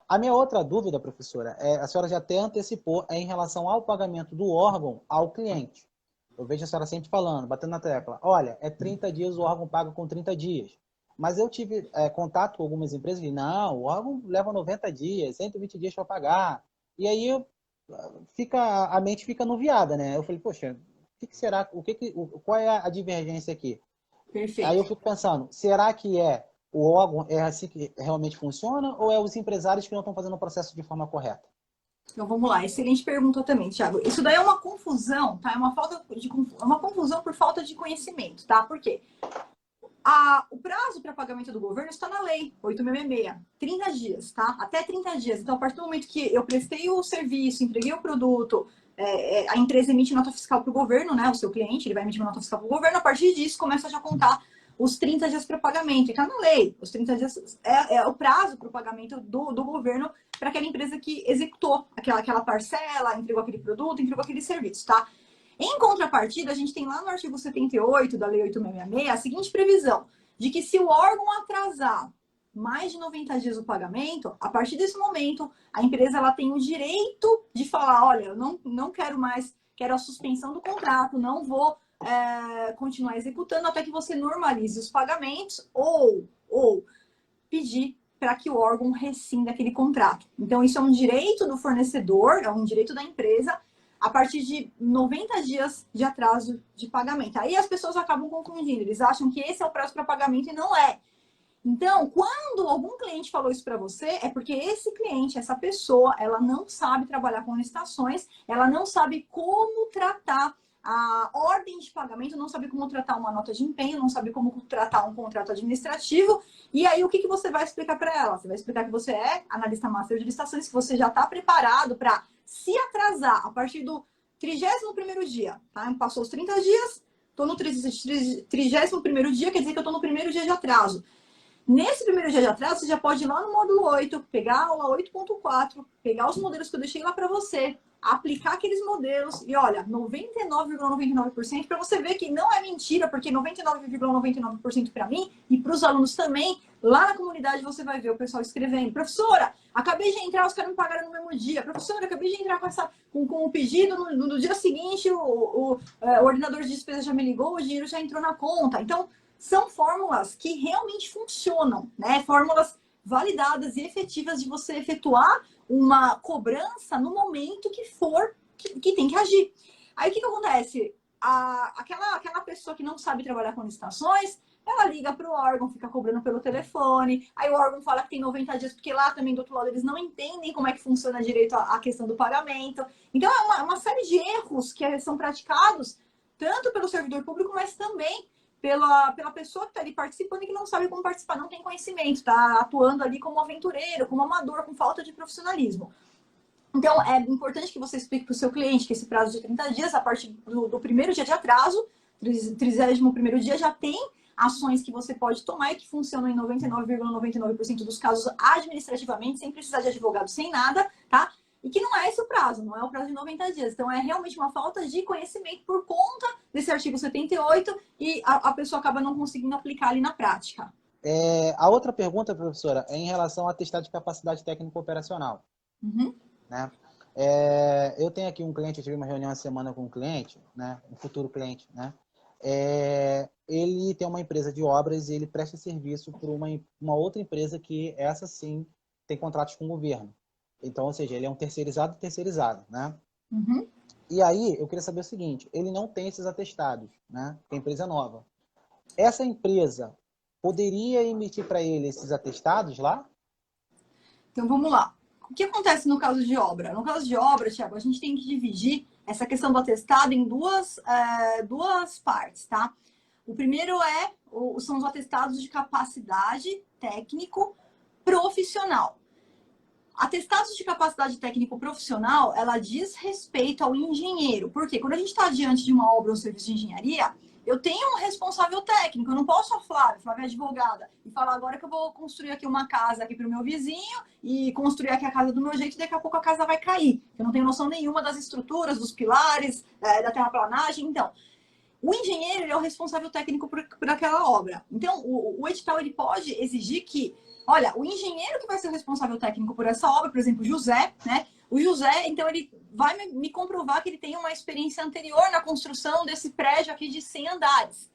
A minha outra dúvida, professora, a senhora já até antecipou, é em relação ao pagamento do órgão ao cliente. Eu vejo a senhora sempre falando, batendo na tecla, olha, é 30 dias, o órgão paga com 30 dias. Mas eu tive contato com algumas empresas e não, o órgão leva 90 dias, 120 dias para pagar. E aí a mente fica anuviada, né? Eu falei, poxa, o que será, qual é a divergência aqui? Aí eu Perfeito. fico pensando, será que o órgão é assim que realmente funciona ou é os empresários que não estão fazendo o processo de forma correta? Então vamos lá, excelente pergunta também, Thiago. Isso daí é uma confusão, tá? É uma confusão por falta de conhecimento, tá? Por quê? O prazo para pagamento do governo está na lei 8.666, 30 dias, tá? Até 30 dias. Então, a partir do momento que eu prestei o serviço, entreguei o produto, a empresa emite nota fiscal para o governo, né? O seu cliente, ele vai emitir uma nota fiscal para o governo, a partir disso começa a já contar os 30 dias para pagamento. E está na lei. Os 30 dias é o prazo para o pagamento do governo para aquela empresa que executou aquela parcela, entregou aquele produto, entregou aquele serviço, tá? Em contrapartida, a gente tem lá no artigo 78 da Lei 8.666 a seguinte previsão, de que se o órgão atrasar mais de 90 dias o pagamento, a partir desse momento, a empresa ela tem o direito de falar, olha, eu não quero mais, quero a suspensão do contrato, não vou continuar executando até que você normalize os pagamentos ou pedir para que o órgão rescinda aquele contrato. Então, isso é um direito do fornecedor, é um direito da empresa, a partir de 90 dias de atraso de pagamento. Aí as pessoas acabam confundindo, eles acham que esse é o prazo para pagamento e não é. Então, quando algum cliente falou isso para você, é porque esse cliente, essa pessoa, ela não sabe trabalhar com licitações, ela não sabe como tratar a ordem de pagamento, não sabe como tratar uma nota de empenho, não sabe como tratar um contrato administrativo. E aí, o que você vai explicar para ela? Você vai explicar que você é analista master de licitações, que você já está preparado para se atrasar a partir do 31º dia, tá? Passou os 30 dias, estou no 31º dia, quer dizer que eu estou no primeiro dia de atraso. Nesse primeiro dia de atraso, você já pode ir lá no módulo 8, pegar a aula 8.4, pegar os modelos que eu deixei lá para você, aplicar aqueles modelos e olha, 99,99% para você ver que não é mentira, porque 99,99% para mim e para os alunos também, lá na comunidade você vai ver o pessoal escrevendo, professora, acabei de entrar, os caras me pagaram no mesmo dia, professora, acabei de entrar com o pedido, no dia seguinte o ordenador de despesa já me ligou, o dinheiro já entrou na conta. Então, são fórmulas que realmente funcionam, né? Fórmulas validadas e efetivas de você efetuar uma cobrança no momento que for que tem que agir. Aí o que acontece? Aquela pessoa que não sabe trabalhar com licitações, ela liga para o órgão, fica cobrando pelo telefone, aí o órgão fala que tem 90 dias, porque lá também do outro lado eles não entendem como é que funciona direito a questão do pagamento. Então é uma série de erros que são praticados tanto pelo servidor público, mas também pela pessoa que está ali participando e que não sabe como participar, não tem conhecimento, está atuando ali como aventureiro, como amador, com falta de profissionalismo. Então, é importante que você explique para o seu cliente que esse prazo de 30 dias, a partir do primeiro dia de atraso, 31º dia, já tem ações que você pode tomar e que funcionam em 99,99% dos casos administrativamente, sem precisar de advogado, sem nada, tá? E que não é esse o prazo, não é o prazo de 90 dias. Então, é realmente uma falta de conhecimento por conta desse artigo 78 e a pessoa acaba não conseguindo aplicar ali na prática. A outra pergunta, professora, é em relação ao atestado de capacidade técnica operacional. Uhum. Né? Eu tenho aqui um cliente, eu tive uma reunião essa semana com um cliente, né? Um futuro cliente, né? Ele tem uma empresa de obras e ele presta serviço para uma outra empresa que essa sim tem contratos com o governo. Então, ou seja, ele é um terceirizado, né? Uhum. E aí, eu queria saber o seguinte, ele não tem esses atestados, né? É empresa nova. Essa empresa poderia emitir para ele esses atestados lá? Então, vamos lá. O que acontece no caso de obra? No caso de obra, Thiago, a gente tem que dividir essa questão do atestado em duas partes, tá? O primeiro são os atestados de capacidade técnico profissional. Atestados de capacidade técnico-profissional, ela diz respeito ao engenheiro. Porque quando a gente está diante de uma obra ou um serviço de engenharia, eu tenho um responsável técnico. Eu não posso a Flávia advogada, e falar agora que eu vou construir aqui uma casa aqui para o meu vizinho e construir aqui a casa do meu jeito e daqui a pouco a casa vai cair. Eu não tenho noção nenhuma das estruturas, dos pilares, da terraplanagem. Então, O engenheiro ele é o responsável técnico por aquela obra. Então, o edital ele pode exigir que, olha, o engenheiro que vai ser o responsável técnico por essa obra, por exemplo, o José, né? O José, então, ele vai me comprovar que ele tem uma experiência anterior na construção desse prédio aqui de 100 andares.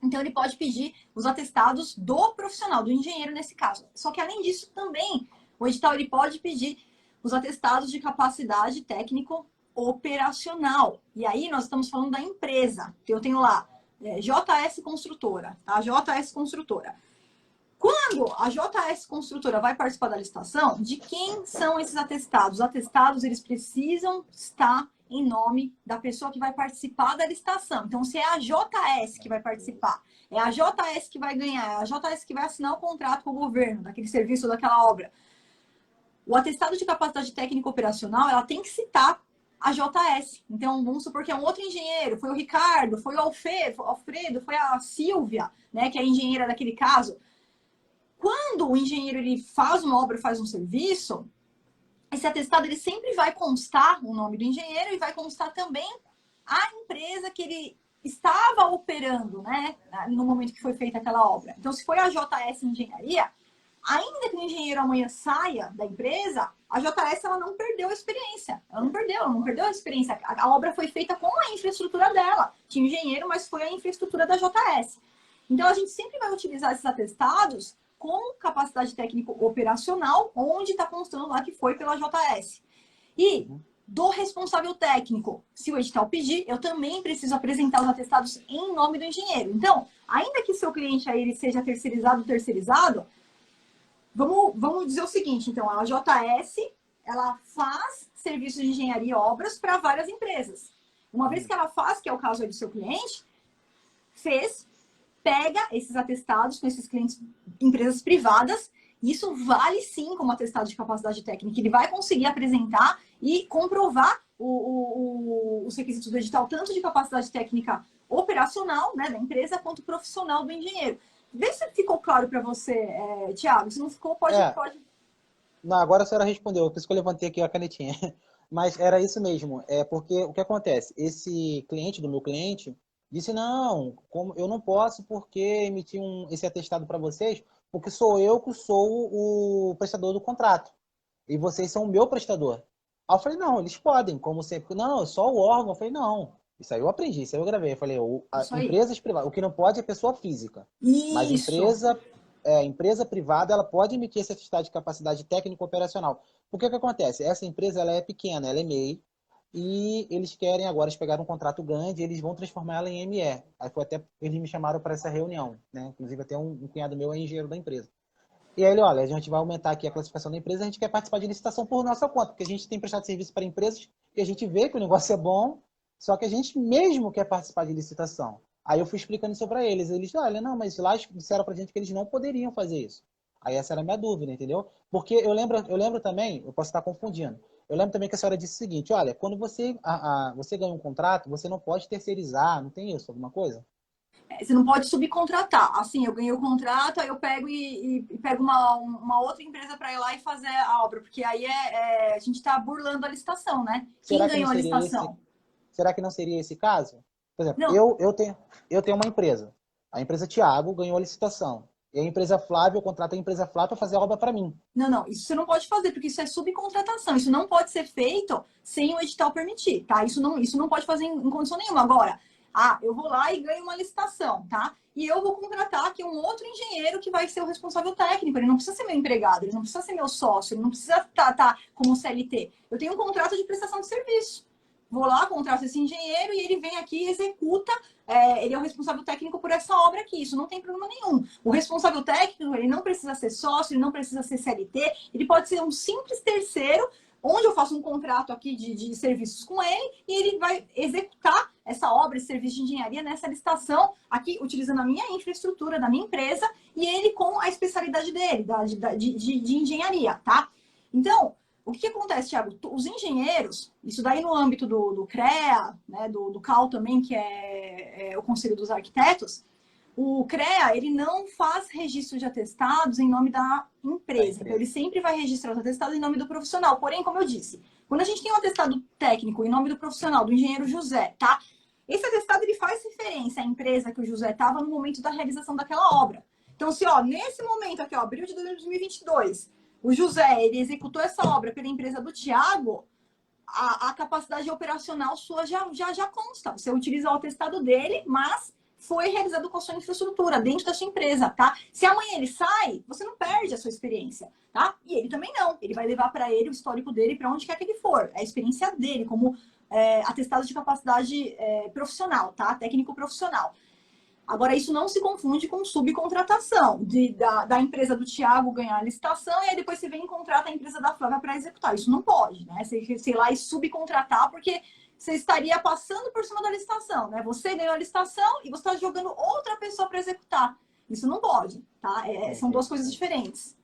Então, ele pode pedir os atestados do profissional, do engenheiro nesse caso. Só que, além disso, também, o edital ele pode pedir os atestados de capacidade técnico-operacional. E aí, nós estamos falando da empresa. Eu tenho lá, JS Construtora, tá? JS Construtora. Quando a JS Construtora vai participar da licitação, de quem são esses atestados? Os atestados, eles precisam estar em nome da pessoa que vai participar da licitação. Então, se é a JS que vai participar, é a JS que vai ganhar, é a JS que vai assinar o contrato com o governo, daquele serviço, daquela obra. O atestado de capacidade técnica operacional, ela tem que citar a JS. Então, vamos supor que é um outro engenheiro, foi o Ricardo, foi o Alfredo, foi a Silvia, né, que é a engenheira daquele caso. Quando o engenheiro ele faz uma obra, faz um serviço, esse atestado ele sempre vai constar o nome do engenheiro e vai constar também a empresa que ele estava operando, né, no momento que foi feita aquela obra. Então, se foi a JS Engenharia, ainda que o engenheiro amanhã saia da empresa, a JS ela não perdeu a experiência. Ela não perdeu a experiência. A obra foi feita com a infraestrutura dela. Tinha engenheiro, mas foi a infraestrutura da JS. Então, a gente sempre vai utilizar esses atestados com capacidade técnico-operacional, onde está constando lá que foi pela JS. E do responsável técnico, se o edital pedir, eu também preciso apresentar os atestados em nome do engenheiro. Então, ainda que seu cliente aí ele seja terceirizado, vamos dizer o seguinte, então, a JS, ela faz serviços de engenharia e obras para várias empresas. Uma vez que ela faz, que é o caso aí do seu cliente, pega esses atestados com esses clientes, empresas privadas, isso vale sim como atestado de capacidade técnica. Ele vai conseguir apresentar e comprovar os requisitos do edital, tanto de capacidade técnica operacional, né, da empresa, quanto profissional do engenheiro. Vê se ficou claro para você, Thiago. Se não ficou, pode... Não, agora a senhora respondeu, por isso que eu levantei aqui a canetinha. Mas era isso mesmo, porque o que acontece? Esse cliente do meu cliente disse, não, eu não posso porque emitir esse atestado para vocês, porque sou eu que sou o prestador do contrato. E vocês são o meu prestador. Aí eu falei, não, eles podem, como sempre. Não, é só o órgão. Eu falei, não. Isso aí eu aprendi, isso aí eu gravei. Eu falei, empresas privadas, o que não pode é pessoa física. Isso. Mas empresa privada, ela pode emitir esse atestado de capacidade técnico-operacional. O que acontece? Essa empresa ela é pequena, ela é MEI, e eles querem agora, eles pegaram um contrato grande, eles vão transformar ela em ME. Aí foi até, eles me chamaram para essa reunião, né? Inclusive até um cunhado meu é engenheiro da empresa. E aí ele, olha, a gente vai aumentar aqui a classificação da empresa, a gente quer participar de licitação por nossa conta, porque a gente tem prestado serviço para empresas e a gente vê que o negócio é bom, só que a gente mesmo quer participar de licitação. Aí eu fui explicando isso para eles. Eles, olha, não, mas lá disseram pra gente que eles não poderiam fazer isso. Aí essa era a minha dúvida, entendeu? Porque eu lembro também, eu posso estar confundindo, eu lembro também que a senhora disse o seguinte, olha, quando você ganha um contrato, você não pode terceirizar, não tem isso, alguma coisa? Você não pode subcontratar. Assim, eu ganhei o contrato, aí eu pego e pego uma outra empresa para ir lá e fazer a obra, porque aí a gente está burlando a licitação, né? Quem ganhou a licitação? Será que não seria esse caso? Por exemplo, não. eu tenho uma empresa. A empresa Thiago ganhou a licitação. E a empresa Flávia, eu contrato a empresa Flávia para fazer a obra para mim. Não. Isso você não pode fazer, porque isso é subcontratação. Isso não pode ser feito sem o edital permitir, tá? Isso não pode fazer em condição nenhuma. Agora, eu vou lá e ganho uma licitação, tá? E eu vou contratar aqui um outro engenheiro que vai ser o responsável técnico. Ele não precisa ser meu empregado, ele não precisa ser meu sócio, ele não precisa estar como CLT. Eu tenho um contrato de prestação de serviço. Vou lá, contrato esse engenheiro e ele vem aqui e executa. Ele é o responsável técnico por essa obra aqui. Isso não tem problema nenhum. O responsável técnico, ele não precisa ser sócio, ele não precisa ser CLT. Ele pode ser um simples terceiro, onde eu faço um contrato aqui de serviços com ele e ele vai executar essa obra, esse serviço de engenharia nessa licitação aqui, utilizando a minha infraestrutura da minha empresa e ele com a especialidade dele, de engenharia, tá? Então, o que acontece, Thiago? Os engenheiros, isso daí no âmbito do CREA, né, do CAL também, que é o Conselho dos Arquitetos, o CREA, ele não faz registro de atestados em nome da empresa. Então, ele sempre vai registrar os atestados em nome do profissional. Porém, como eu disse, quando a gente tem um atestado técnico em nome do profissional, do engenheiro José, tá? Esse atestado ele faz referência à empresa que o José estava no momento da realização daquela obra. Então, se ó, nesse momento aqui, ó, abril de 2022, o José ele executou essa obra pela empresa do Tiago, a capacidade operacional sua já consta. Você utiliza o atestado dele, mas foi realizado com a sua infraestrutura, dentro da sua empresa, tá? Se amanhã ele sai, você não perde a sua experiência, tá? E ele também não. Ele vai levar para ele o histórico dele para onde quer que ele for. É a experiência dele, como atestado de capacidade profissional, tá? Técnico profissional. Agora, isso não se confunde com subcontratação, da empresa do Tiago ganhar a licitação e aí depois você vem e contrata a empresa da Flávia para executar. Isso não pode, né? Você ir lá e subcontratar, porque você estaria passando por cima da licitação, né? Você ganhou a licitação e você está jogando outra pessoa para executar. Isso não pode, tá? São duas coisas diferentes.